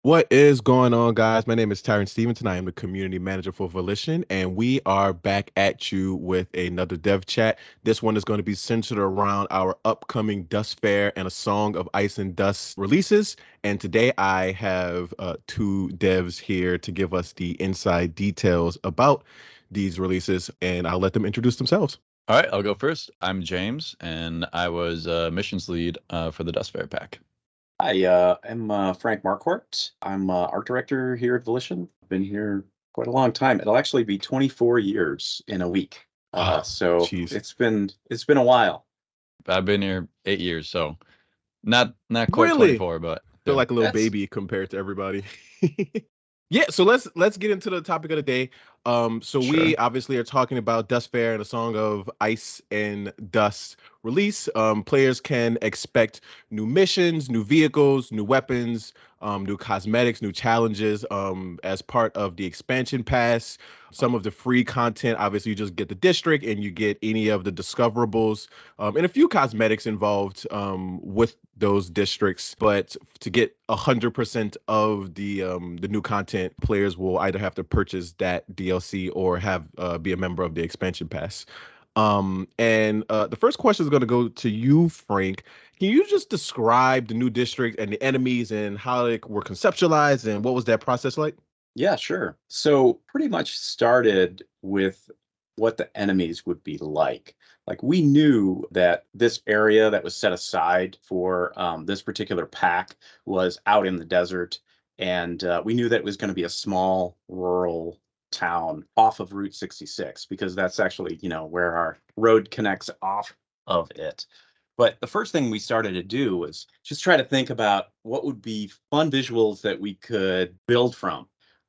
What is going on, guys? My name is Tyron Stevenson. I am the community manager for Volition, and we are back at you with another dev chat. This one is going to be centered around our upcoming Dust Fair and a Song of Ice and Dust releases. And today I have two devs here to give us the inside details about these releases, and I'll let them introduce themselves. All right, I'll go first. I'm James, and I was missions lead for the Dust Fair pack. I'm Frank Marquardt. I'm art director here at Volition. I've been here quite a long time. It'll actually be 24 years in a week. Oh, So jeez. it's been a while. I've been here 8 years, so not quite Really? 24, but Feel yeah. like a little That's baby compared to everybody. Yeah, so let's get into the topic of the day. So Sure. we obviously are talking about Dust Fair and a Song of Ice and Dust release. Players can expect new missions, new vehicles, new weapons, new cosmetics, new challenges, as part of the expansion pass. Some of the free content, obviously, you just get the district and you get any of the discoverables, and a few cosmetics involved with those districts. But to get 100% of the new content, players will either have to purchase that DLC or have be a member of the expansion pass. And the first question is going to go to you, Frank. Can you just describe the new district and the enemies and how they were conceptualized and what was that process like? Yeah, sure. So pretty much started with what the enemies would be like. Like we knew that this area that was set aside for this particular pack was out in the desert, and we knew that it was going to be a small rural town off of Route 66 because that's actually, where our road connects off of it. But the first thing we started to do was just try to think about what would be fun visuals that we could build from.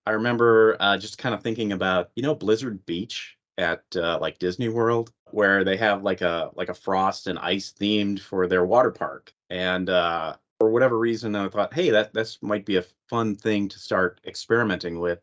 I remember just kind of thinking about, Blizzard Beach at like Disney World, where they have like a frost and ice themed for their water park. And for whatever reason, I thought, hey, that might be a fun thing to start experimenting with.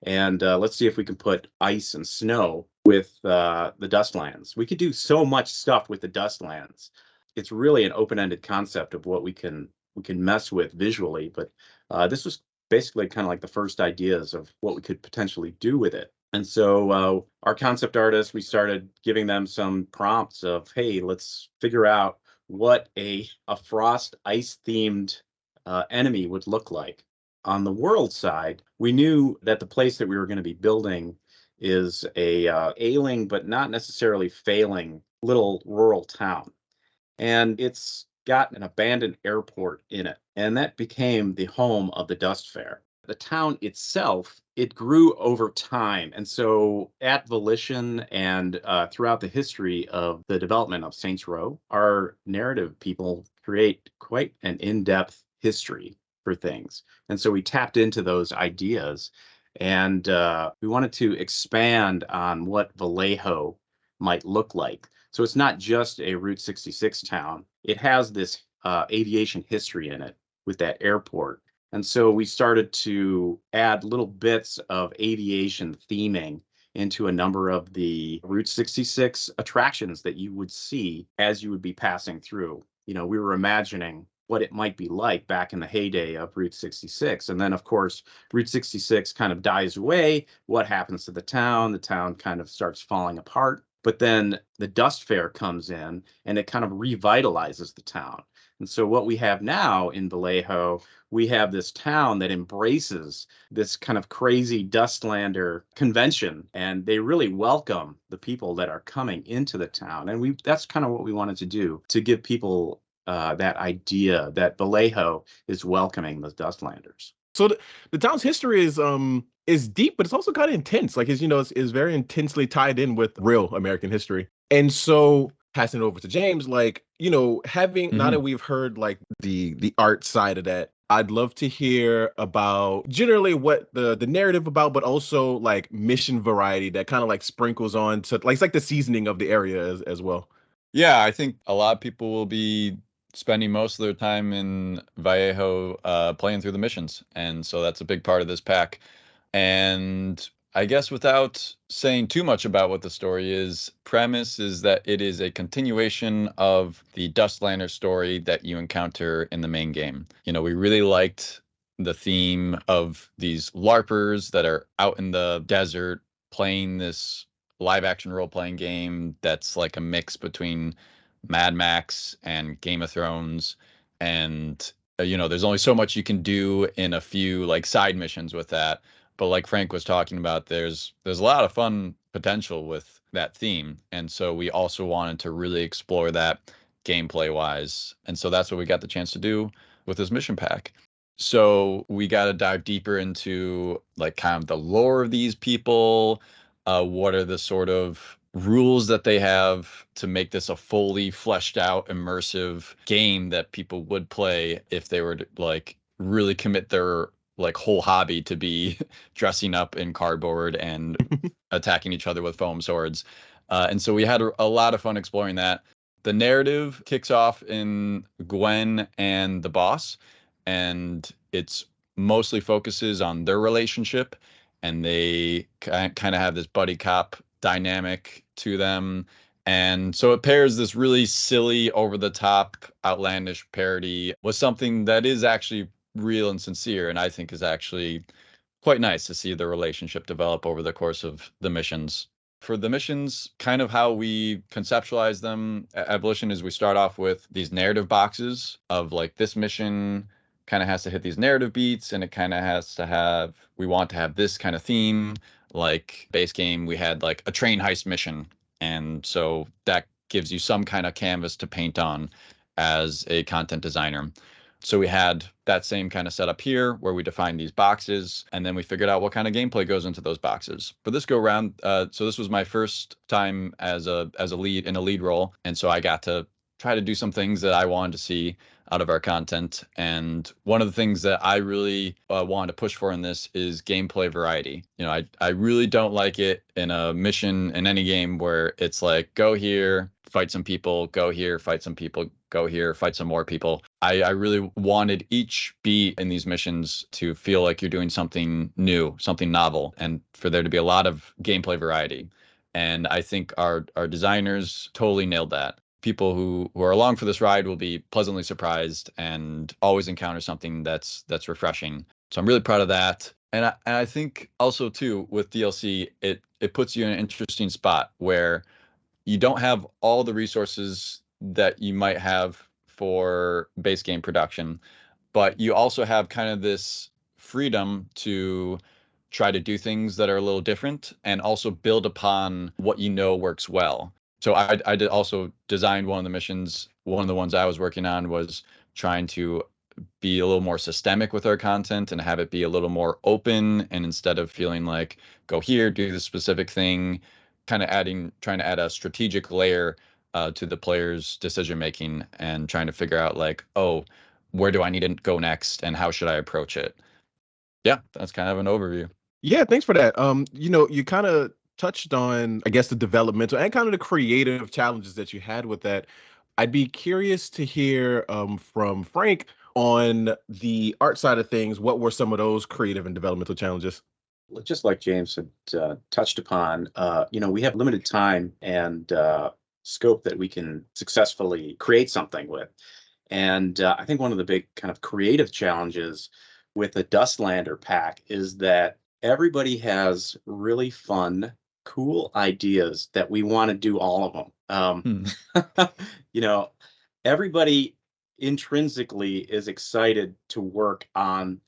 And let's see if we can put ice and snow with the Dustlands. We could do so much stuff with the Dustlands. It's really an open-ended concept of what we can mess with visually, but this was basically kind of like the first ideas of what we could potentially do with it. And so our concept artists, we started giving them some prompts of, hey, let's figure out what a frost ice themed enemy would look like. On the world side, we knew that the place that we were going to be building is a ailing but not necessarily failing little rural town, and it's got an abandoned airport in it, and that became the home of the Dust Fair. The town itself, it grew over time, and so at Volition and throughout the history of the development of Saints Row, our narrative people create quite an in-depth history for things, and so we tapped into those ideas, and we wanted to expand on what Vallejo might look like. So it's not just a Route 66 town. It has this aviation history in it with that airport. And so we started to add little bits of aviation theming into a number of the Route 66 attractions that you would see as you would be passing through. We were imagining what it might be like back in the heyday of Route 66. And then, of course, Route 66 kind of dies away. What happens to the town? The town kind of starts falling apart. But then the Dust Fair comes in and it kind of revitalizes the town. And so what we have now in Vallejo, we have this town that embraces this kind of crazy Dustlander convention, and they really welcome the people that are coming into the town. And that's kind of what we wanted to do, to give people that idea that Vallejo is welcoming the Dustlanders. So the town's history is deep, but it's also kind of intense. Like it's very intensely tied in with real American history. And so passing it over to James, like, having now that Mhm. we've heard like the art side of that, I'd love to hear about generally what the narrative about, but also like mission variety that kind of like sprinkles on to like it's like the seasoning of the area as well. Yeah, I think a lot of people will be spending most of their time in Vallejo playing through the missions, and so that's a big part of this pack. And I guess without saying too much about what the story is, premise is that it is a continuation of the Dustlander story that you encounter in the main game. We really liked the theme of these LARPers that are out in the desert playing this live action role playing game that's like a mix between Mad Max and Game of Thrones. And, there's only so much you can do in a few like side missions with that. But like Frank was talking about, there's a lot of fun potential with that theme. And so we also wanted to really explore that gameplay wise. And so that's what we got the chance to do with this mission pack. So we got to dive deeper into like kind of the lore of these people. What are the sort of rules that they have to make this a fully fleshed out, immersive game that people would play if they were to like really commit their like whole hobby to be dressing up in cardboard and attacking each other with foam swords. And so we had a lot of fun exploring that. The narrative kicks off in Gwen and the boss, and it's mostly focuses on their relationship, and they kind of have this buddy cop dynamic to them. And so it pairs this really silly, over the top, outlandish parody with something that is actually real and sincere, and I think is actually quite nice to see the relationship develop over the course of the missions. For the missions, kind of how we conceptualize them at Volition is we start off with these narrative boxes of like this mission kind of has to hit these narrative beats, and it kind of has to have, we want to have this kind of theme. Like base game, we had like a train heist mission, and so that gives you some kind of canvas to paint on as a content designer. So we had that same kind of setup here where we defined these boxes, and then we figured out what kind of gameplay goes into those boxes. For this go round, so this was my first time as a lead in a lead role, and so I got to try to do some things that I wanted to see out of our content. And one of the things that I really wanted to push for in this is gameplay variety. I really don't like it in a mission in any game where it's like, go here, fight some people, go here, fight some people, go here, fight some more people. I really wanted each beat in these missions to feel like you're doing something new, something novel, and for there to be a lot of gameplay variety. And I think our designers totally nailed that. People who are along for this ride will be pleasantly surprised and always encounter something that's refreshing. So I'm really proud of that. And I think also too with DLC, it puts you in an interesting spot where you don't have all the resources that you might have for base game production, but you also have kind of this freedom to try to do things that are a little different and also build upon what works well. So I did also designed one of the missions. One of the ones I was working on was trying to be a little more systemic with our content and have it be a little more open. And instead of feeling like, go here, do this specific thing, kind of trying to add a strategic layer to the player's decision making and trying to figure out like, oh, where do I need to go next and how should I approach it? Yeah, that's kind of an overview. Yeah, thanks for that. You kind of touched on, I guess, the developmental and kind of the creative challenges that you had with that. I'd be curious to hear from Frank on the art side of things. What were some of those creative and developmental challenges? Just like James had touched upon, we have limited time and scope that we can successfully create something with. And I think one of the big kind of creative challenges with the Dustlander pack is that everybody has really fun, cool ideas that we want to do all of them. Everybody intrinsically is excited to work on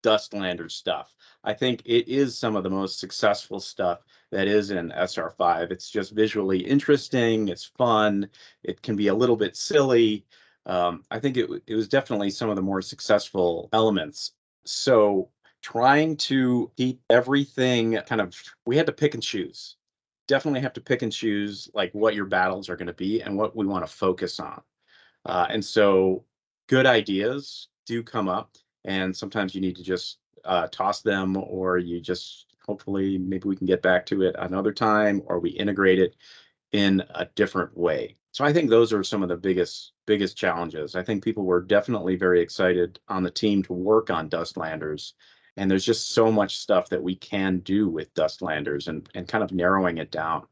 Dustlander stuff. I think it is some of the most successful stuff that is in SR5. It's just visually interesting. It's fun. It can be a little bit silly. I think it was definitely some of the more successful elements. So trying to keep everything we had to pick and choose. Definitely have to pick and choose like what your battles are going to be and what we want to focus on. And so good ideas do come up, and sometimes you need to just toss them, or you just hopefully maybe we can get back to it another time, or we integrate it in a different way. So I think those are some of the biggest challenges. I think people were definitely very excited on the team to work on Dustlanders, and there's just so much stuff that we can do with Dustlanders and kind of narrowing it down.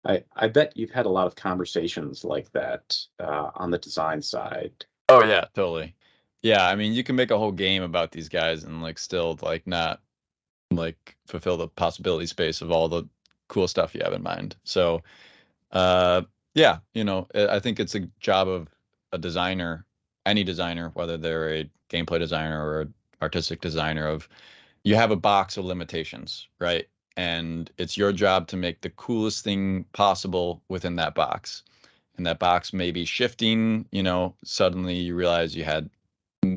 I bet you've had a lot of conversations like that on the design side. Oh yeah, totally. Yeah, I mean, you can make a whole game about these guys and like still like not like fulfill the possibility space of all the cool stuff you have in mind. So, uh, yeah, I think it's a job of a designer, any designer, whether they're a gameplay designer or an artistic designer, of you have a box of limitations, right? And it's your job to make the coolest thing possible within that box. And that box may be shifting, suddenly you realize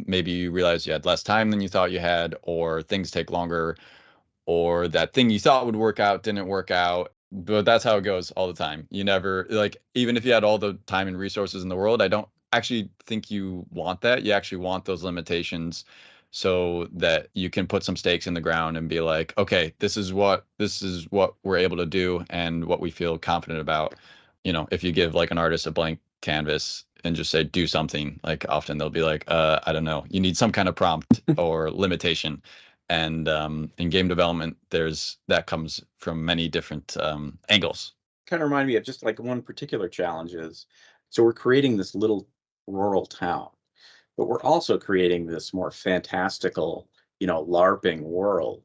maybe you realize you had less time than you thought you had, or things take longer, or that thing you thought would work out didn't work out. But that's how it goes all the time. You never, like, even if you had all the time and resources in the world, I don't actually think you want that. You actually want those limitations so that you can put some stakes in the ground and be like, okay, this is what we're able to do and what we feel confident about. If you give like an artist a blank canvas and just say do something, like often they'll be like, I don't know, you need some kind of prompt or limitation. And in game development, that comes from many different angles. Kind of remind me of just like one particular challenge is, so we're creating this little rural town, but we're also creating this more fantastical, LARPing world.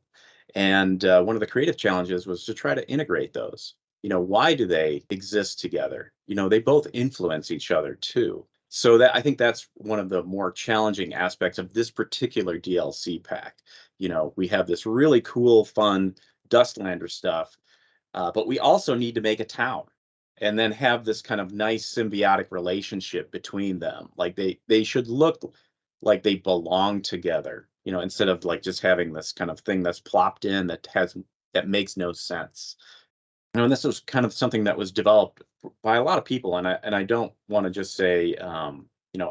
And one of the creative challenges was to try to integrate those. Why do they exist together? They both influence each other too. So that I think that's one of the more challenging aspects of this particular DLC pack. We have this really cool, fun Dustlander stuff, but we also need to make a town and then have this kind of nice symbiotic relationship between them. Like they should look like they belong together, instead of like just having this kind of thing that's plopped in that makes no sense. And this was kind of something that was developed by a lot of people, and I don't want to just say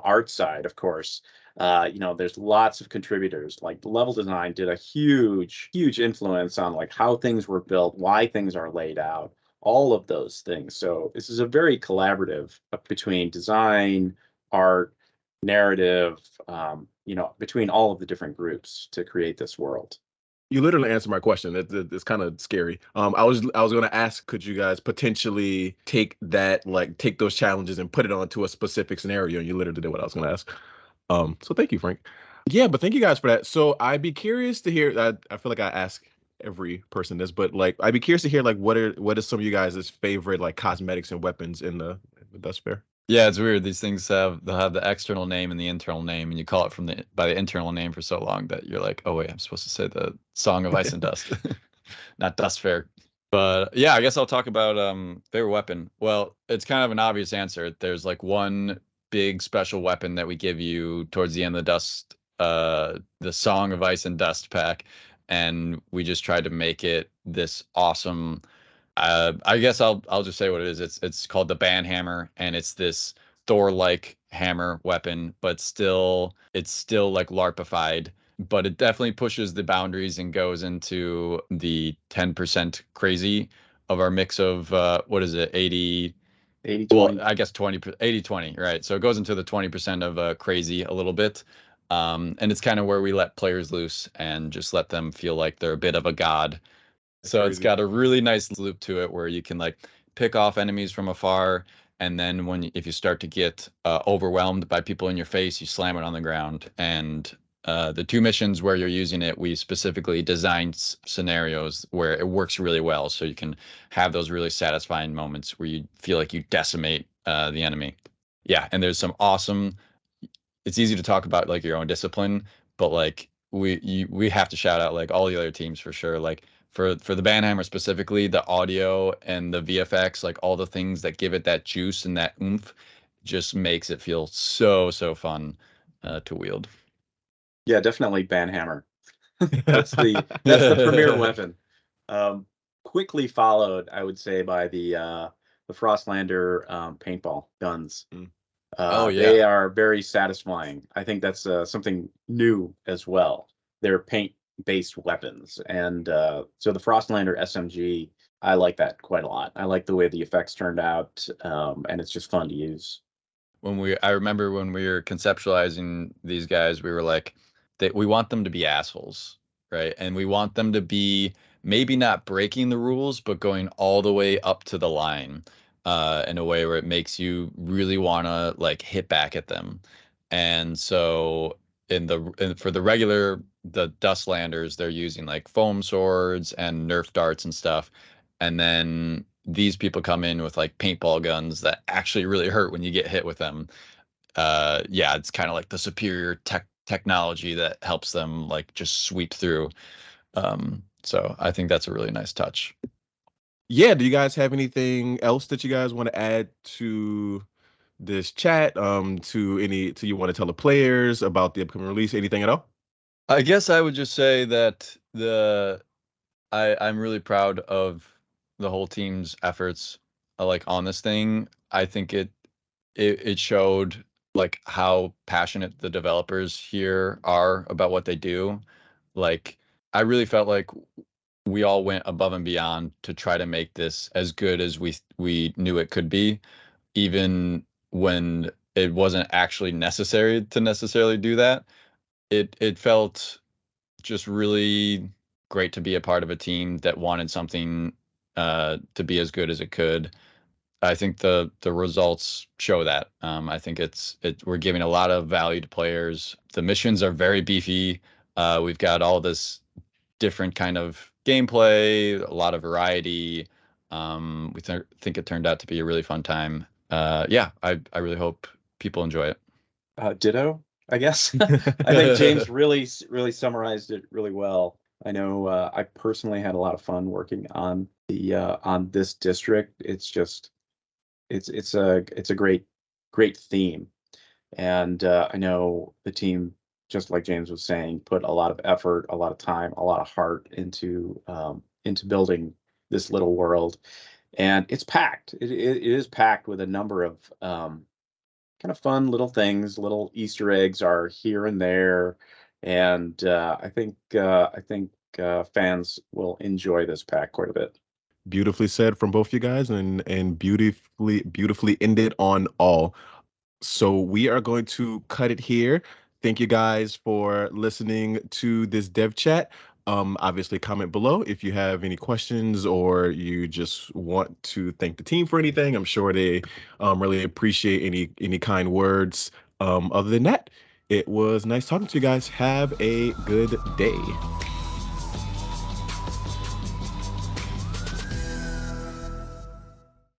art side, of course. There's lots of contributors. Like the level design did a huge influence on like how things were built, why things are laid out, all of those things. So this is a very collaborative between design, art, narrative, between all of the different groups to create this world. You literally answered my question. It's kind of scary. I was going to ask, could you guys potentially take those challenges and put it onto a specific scenario? And you literally did what I was going to ask. So thank you, Frank. Yeah, but thank you guys for that. So I'd be curious to hear. I feel like I ask every person this, but like I'd be curious to hear like what is some of you guys' favorite like cosmetics and weapons in the Dust Fair? Yeah, it's weird. These things they'll have the external name and the internal name, and you call it by the internal name for so long that you're like, oh wait, I'm supposed to say the Song of Ice and Dust, not Dust Fair. But yeah, I guess I'll talk about favorite weapon. Well, it's kind of an obvious answer. There's like one big special weapon that we give you towards the end of the Song of Ice and Dust pack, and we just tried to make it this awesome. I guess I'll just say what it is. It's called the Banhammer, and it's this Thor-like hammer weapon, but it's still like LARPified. But it definitely pushes the boundaries and goes into the 10% crazy of our mix of what is it, 80 well, 20. I guess 80-20, right? So it goes into the 20% of crazy a little bit. And it's kind of where we let players loose and just let them feel like they're a bit of a god. So it's Crazy. got a really nice loop to it where you can like pick off enemies from afar, and then if you start to get overwhelmed by people in your face, you slam it on the ground. And the two missions where you're using it, we specifically designed scenarios where it works really well, so you can have those really satisfying moments where you feel like you decimate the enemy. Yeah, and there's some awesome. It's easy to talk about like your own discipline, but like we have to shout out like all the other teams for sure. Like for the Banhammer specifically, the audio and the VFX, like all the things that give it that juice and that oomph, just makes it feel so fun to wield. Yeah, definitely Banhammer. That's the premier weapon. Quickly followed, I would say, by the Frostlander paintball guns. Oh yeah. They are very satisfying. I think that's something new as well. They're paint-based weapons, and so the Frostlander SMG, I like that quite a lot. I like the way the effects turned out, and it's just fun to use. I remember when we were conceptualizing these guys, we were like, we want them to be assholes, right? And we want them to be maybe not breaking the rules, but going all the way up to the line, in a way where it makes you really want to like hit back at them. And so for the Dustlanders, they're using like foam swords and Nerf darts and stuff, and then these people come in with like paintball guns that actually really hurt when you get hit with them. Yeah, it's kind of like the superior technology that helps them like just sweep through. So I think that's a really nice touch. Yeah, do you guys have anything else that you guys want to add to this chat? To you want to tell the players about the upcoming release? Anything at all? I guess I would just say that I'm really proud of the whole team's efforts, like on this thing. I think it showed like how passionate the developers here are about what they do. Like I really felt like we all went above and beyond to try to make this as good as we knew it could be, even when it wasn't actually necessary to necessarily do that. It felt just really great to be a part of a team that wanted something to be as good as it could. I think the results show that. I think we're giving a lot of value to players. The missions are very beefy. We've got all this different kind of gameplay, a lot of variety. We think it turned out to be a really fun time. Yeah, I really hope people enjoy it. Ditto, I guess. I think James really summarized it really well. I know I personally had a lot of fun working on this district. It's a great theme, and I know the team, just like James was saying, put a lot of effort, a lot of time, a lot of heart into building this little world, and it's packed. It is packed with a number of kind of fun little things. Little Easter eggs are here and there, and I think fans will enjoy this pack quite a bit. Beautifully said from both you guys, and beautifully ended on all. So we are going to cut it here. Thank you guys for listening to this dev chat. Obviously comment below if you have any questions or you just want to thank the team for anything. I'm sure they really appreciate any kind words. Other than that, it was nice talking to you guys. Have a good day.